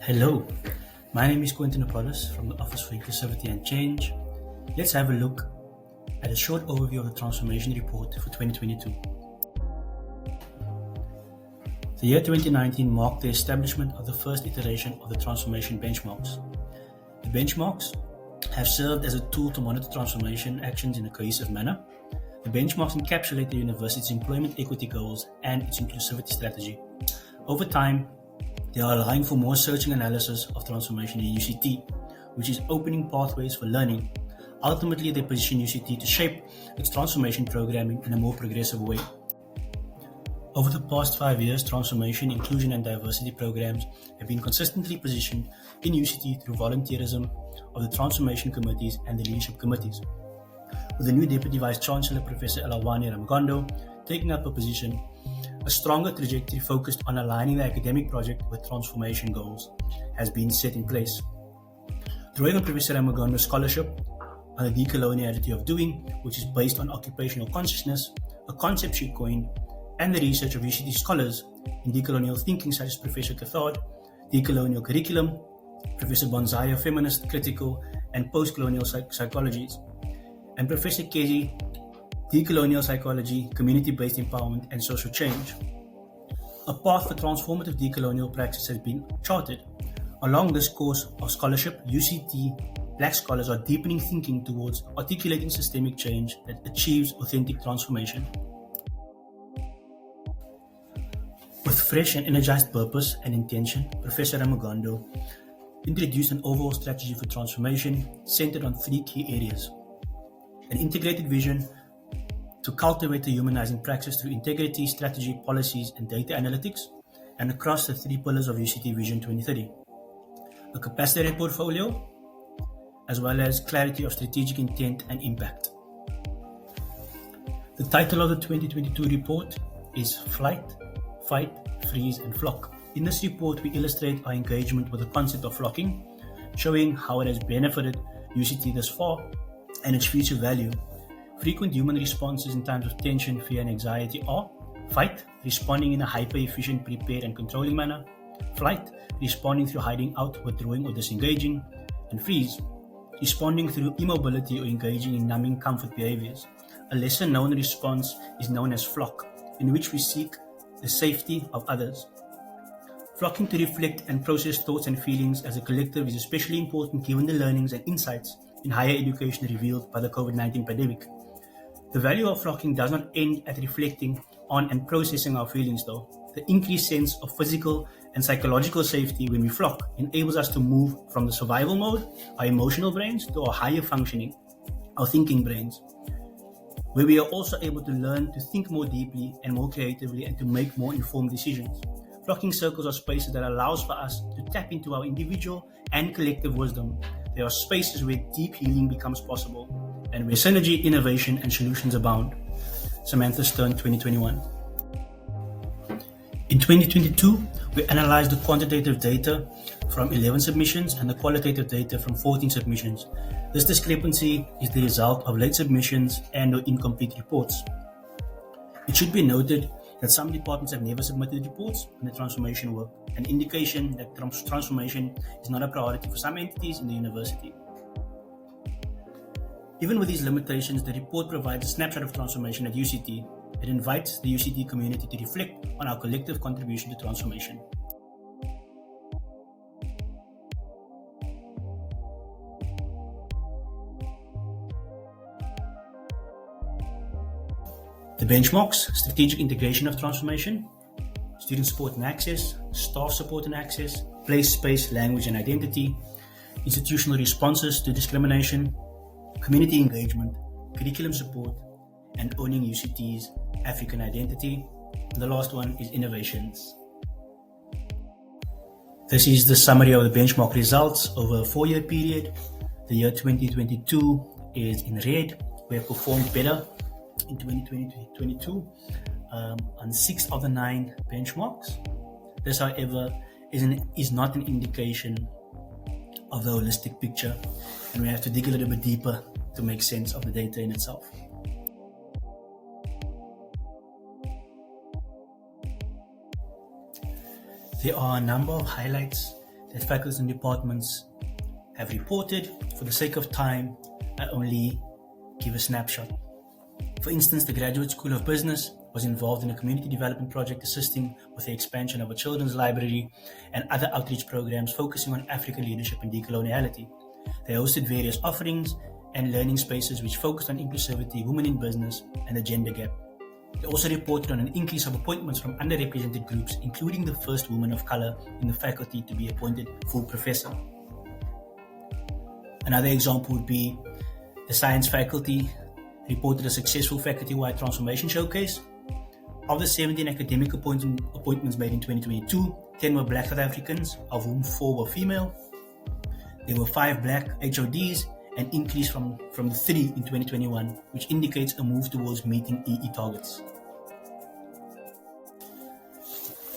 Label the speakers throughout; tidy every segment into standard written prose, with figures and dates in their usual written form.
Speaker 1: Hello, my name is Quentin Apollos from the Office for Inclusivity and Change. Let's have a look at a short overview of the Transformation Report for 2022. The year 2019 marked the establishment of the first iteration of the Transformation Benchmarks. The benchmarks have served as a tool to monitor transformation actions in a cohesive manner. The benchmarks encapsulate the university's employment equity goals and its inclusivity strategy. Over time, they are allowing for more searching analysis of transformation in UCT, which is opening pathways for learning. Ultimately, they position UCT to shape its transformation programming in a more progressive way. Over the past 5 years, transformation, inclusion, and diversity programs have been consistently positioned in UCT through volunteerism of the transformation committees and the leadership committees. With the new Deputy Vice Chancellor, Professor Elawani Ramagondo, taking up a position, a stronger trajectory focused on aligning the academic project with transformation goals has been set in place. Drawing on Professor Ramagondo's scholarship on the decoloniality of doing, which is based on occupational consciousness, a concept she coined, and the research of UCT scholars in decolonial thinking such as Professor Cathard, decolonial curriculum, Professor Bonzaya, feminist, critical, and post-colonial psychologies, and Professor Kezi, decolonial psychology, community-based empowerment, and social change. A path for transformative decolonial practice has been charted. Along this course of scholarship, UCT Black scholars are deepening thinking towards articulating systemic change that achieves authentic transformation. With fresh and energized purpose and intention, Professor Ramagondo introduced an overall strategy for transformation centered on 3 key areas: an integrated vision to cultivate the humanizing practice through integrity, strategy, policies, and data analytics, and across the 3 pillars of UCT Vision 2030. A capacity portfolio, as well as clarity of strategic intent and impact. The title of the 2022 report is Flight, Fight, Freeze, and Flock. In this report, we illustrate our engagement with the concept of flocking, showing how it has benefited UCT thus far and its future value. Frequent human responses in times of tension, fear, and anxiety are: fight, responding in a hyper-efficient, prepared, and controlling manner; flight, responding through hiding out, withdrawing, or disengaging; and freeze, responding through immobility or engaging in numbing comfort behaviors. A lesser-known response is known as flock, in which we seek the safety of others. Flocking to reflect and process thoughts and feelings as a collective is especially important given the learnings and insights in higher education revealed by the COVID-19 pandemic. The value of flocking does not end at reflecting on and processing our feelings though. The increased sense of physical and psychological safety when we flock enables us to move from the survival mode, our emotional brains, to our higher functioning, our thinking brains, where we are also able to learn to think more deeply and more creatively and to make more informed decisions. Flocking circles are spaces that allows for us to tap into our individual and collective wisdom. They are spaces where deep healing becomes possible and where synergy, innovation, and solutions abound. Samantha Stern, 2021. In 2022, we analyzed the quantitative data from 11 submissions and the qualitative data from 14 submissions. This discrepancy is the result of late submissions and/or incomplete reports. It should be noted that some departments have never submitted reports on the transformation work, an indication that transformation is not a priority for some entities in the university. Even with these limitations, the report provides a snapshot of transformation at UCT. It invites the UCT community to reflect on our collective contribution to transformation. The benchmarks: strategic integration of transformation, student support and access, staff support and access, place, space, language, and identity, institutional responses to discrimination, community engagement, curriculum support, and owning UCT's African identity. And the last one is innovations. This is the summary of the benchmark results over a 4-year period. The year 2022 is in red. We have performed better in 2022 on 6 of the 9 benchmarks. This, however, is not an indication of the holistic picture, and we have to dig a little bit deeper to make sense of the data in itself. There are a number of highlights that faculties and departments have reported. For the sake of time, I only give a snapshot. For instance, the Graduate School of Business was involved in a community development project assisting with the expansion of a children's library and other outreach programs focusing on African leadership and decoloniality. They hosted various offerings and learning spaces which focused on inclusivity, women in business, and the gender gap. They also reported on an increase of appointments from underrepresented groups, including the first woman of color in the faculty to be appointed full professor. Another example would be the science faculty reported a successful faculty-wide transformation showcase. Of the 17 academic appointments made in 2022, 10 were Black South Africans, of whom 4 were female. There were 5 Black HODs, an increase from the 3 in 2021, which indicates a move towards meeting EE targets.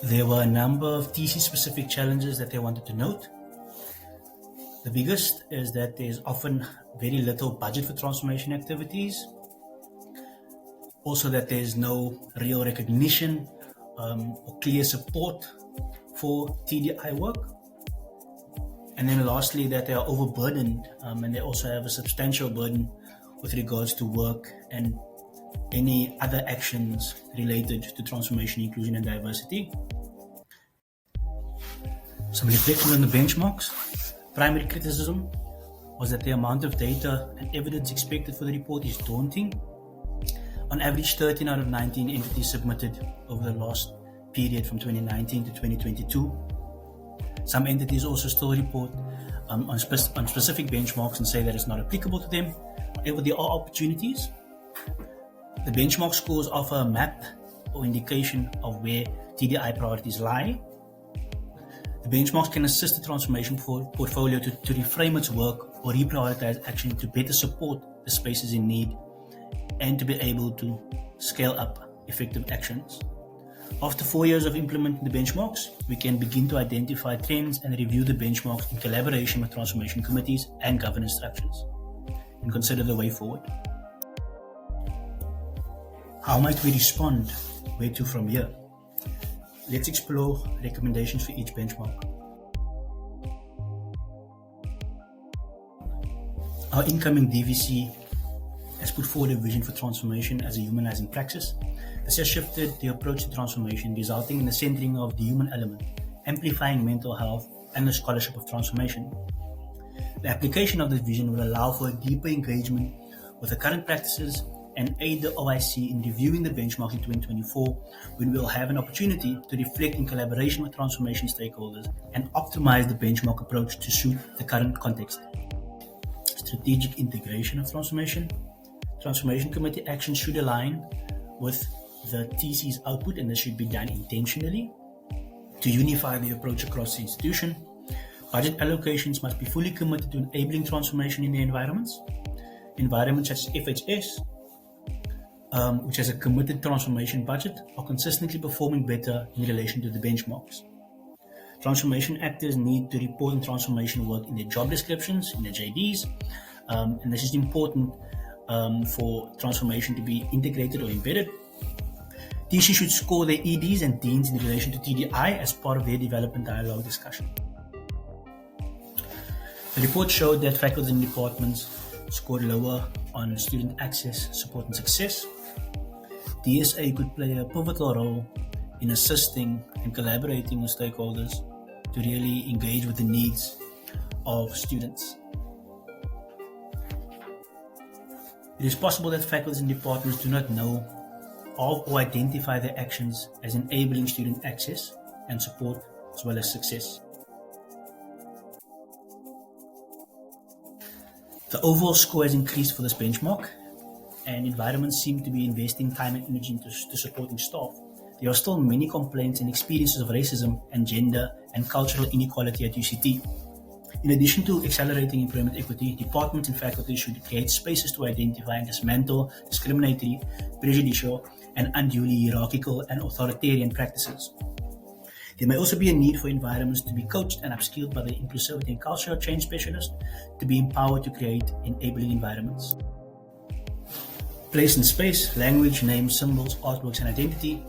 Speaker 1: There were a number of TC-specific challenges that they wanted to note. The biggest is that there's often very little budget for transformation activities. Also that there's no real recognition or clear support for TDI work. And then lastly, that they are overburdened and they also have a substantial burden with regards to work and any other actions related to transformation, inclusion and diversity. Some reflections on the benchmarks. Primary criticism was that the amount of data and evidence expected for the report is daunting. On average, 13 out of 19 entities submitted over the last period from 2019 to 2022. Some entities also still report on specific benchmarks and say that it's not applicable to them. However, there are opportunities. The benchmark scores offer a map or indication of where TDI priorities lie. The benchmarks can assist the transformation portfolio to reframe its work or reprioritize action to better support the spaces in need and to be able to scale up effective actions. After 4 years of implementing the benchmarks, we can begin to identify trends and review the benchmarks in collaboration with transformation committees and governance structures and consider the way forward. How might we respond? Where to from here? Let's explore recommendations for each benchmark. Our incoming DVC has put forward a vision for transformation as a humanizing praxis. This has shifted the approach to transformation, resulting in the centering of the human element, amplifying mental health, and the scholarship of transformation. The application of this vision will allow for a deeper engagement with the current practices and aid the OIC in reviewing the benchmark in 2024, when we will have an opportunity to reflect in collaboration with transformation stakeholders and optimize the benchmark approach to suit the current context. Strategic integration of transformation. Transformation committee action should align with the TC's output, and this should be done intentionally to unify the approach across the institution. Budget allocations must be fully committed to enabling transformation in the environments. Environments such as FHS, which has a committed transformation budget, are consistently performing better in relation to the benchmarks. Transformation actors need to report on transformation work in their job descriptions, in their JDs, and this is important for transformation to be integrated or embedded. TC should score their EDs and deans in relation to TDI as part of their development dialogue discussion. The report showed that faculty and departments scored lower on student access, support and success. DSA could play a pivotal role in assisting and collaborating with stakeholders to really engage with the needs of students. It is possible that faculty and departments do not know of or identify their actions as enabling student access and support as well as success. The overall score has increased for this benchmark, and environments seem to be investing time and energy into supporting staff. There are still many complaints and experiences of racism and gender and cultural inequality at UCT. In addition to accelerating employment equity, departments and faculty should create spaces to identify and dismantle discriminatory, prejudicial, and unduly hierarchical and authoritarian practices. There may also be a need for environments to be coached and upskilled by the inclusivity and cultural change specialists to be empowered to create enabling environments. Place and space, language, names, symbols, artworks, and identity.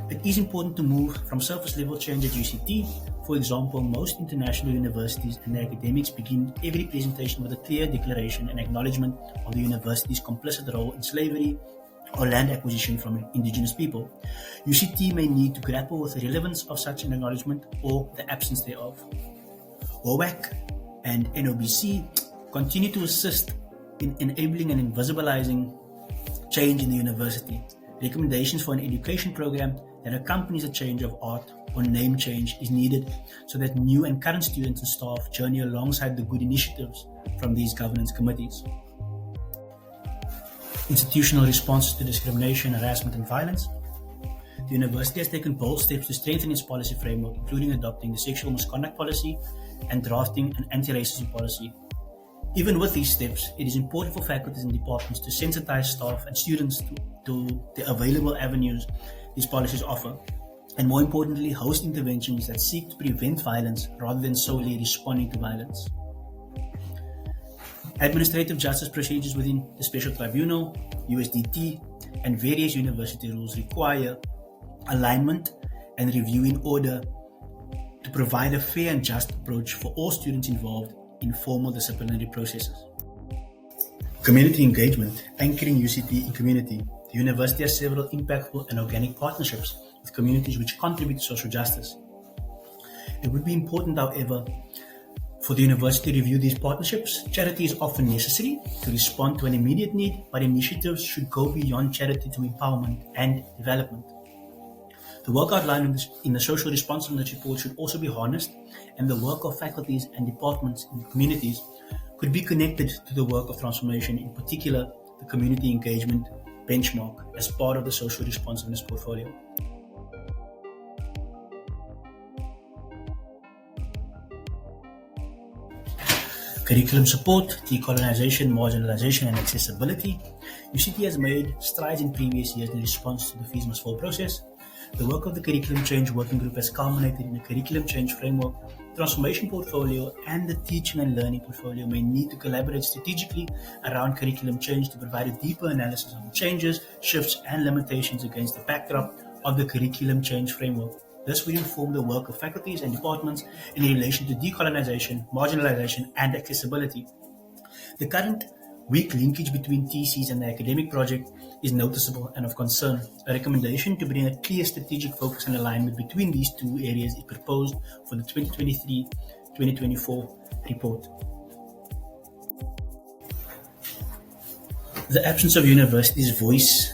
Speaker 1: It is important to move from surface level change at UCT for For example, most international universities and their academics begin every presentation with a clear declaration and acknowledgement of the university's complicit role in slavery or land acquisition from indigenous people. UCT may need to grapple with the relevance of such an acknowledgement or the absence thereof. WOAC and NOBC continue to assist in enabling and invisibilizing change in the university. Recommendations for an education program that accompanies a change of art or name change is needed so that new and current students and staff journey alongside the good initiatives from these governance committees. Institutional responses to discrimination, harassment, and violence. The university has taken bold steps to strengthen its policy framework, including adopting the sexual misconduct policy and drafting an anti-racism policy. Even with these steps, it is important for faculties and departments to sensitize staff and students to the available avenues these policies offer, and more importantly, host interventions that seek to prevent violence rather than solely responding to violence. Administrative justice procedures within the Special Tribunal, USDT, and various university rules require alignment and review in order to provide a fair and just approach for all students involved in formal disciplinary processes. Community engagement, anchoring UCT in community. The university has several impactful and organic partnerships with communities which contribute to social justice. It would be important, however, for the university to review these partnerships. Charity is often necessary to respond to an immediate need, but initiatives should go beyond charity to empowerment and development. The work outlined in the social responsiveness report should also be harnessed, and the work of faculties and departments in communities could be connected to the work of transformation, in particular the community engagement benchmark as part of the social responsiveness portfolio. Curriculum support, decolonization, marginalization, and accessibility. UCT has made strides in previous years in response to the Fees Must Fall process. The work of the Curriculum Change Working Group has culminated in a curriculum change framework. Transformation portfolio and the teaching and learning portfolio may need to collaborate strategically around curriculum change to provide a deeper analysis of the changes, shifts, and limitations against the backdrop of the curriculum change framework. This will inform the work of faculties and departments in relation to decolonization, marginalization, and accessibility. The current weak linkage between TCs and the academic project is noticeable and of concern. A recommendation to bring a clear strategic focus and alignment between these two areas is proposed for the 2023-2024 report. The absence of universities' voice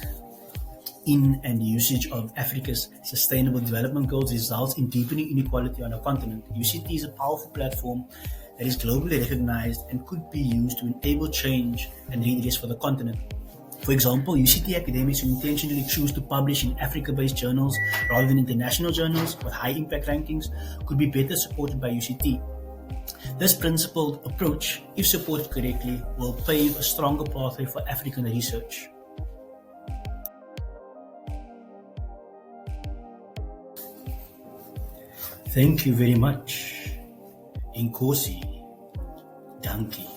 Speaker 1: in and usage of Africa's Sustainable Development Goals results in deepening inequality on our continent. UCT is a powerful platform that is globally recognized and could be used to enable change and redress for the continent. For example, UCT academics who intentionally choose to publish in Africa-based journals rather than international journals with high impact rankings could be better supported by UCT. This principled approach, if supported correctly, will pave a stronger pathway for African research. Thank you very much. Inkosi. Dankie.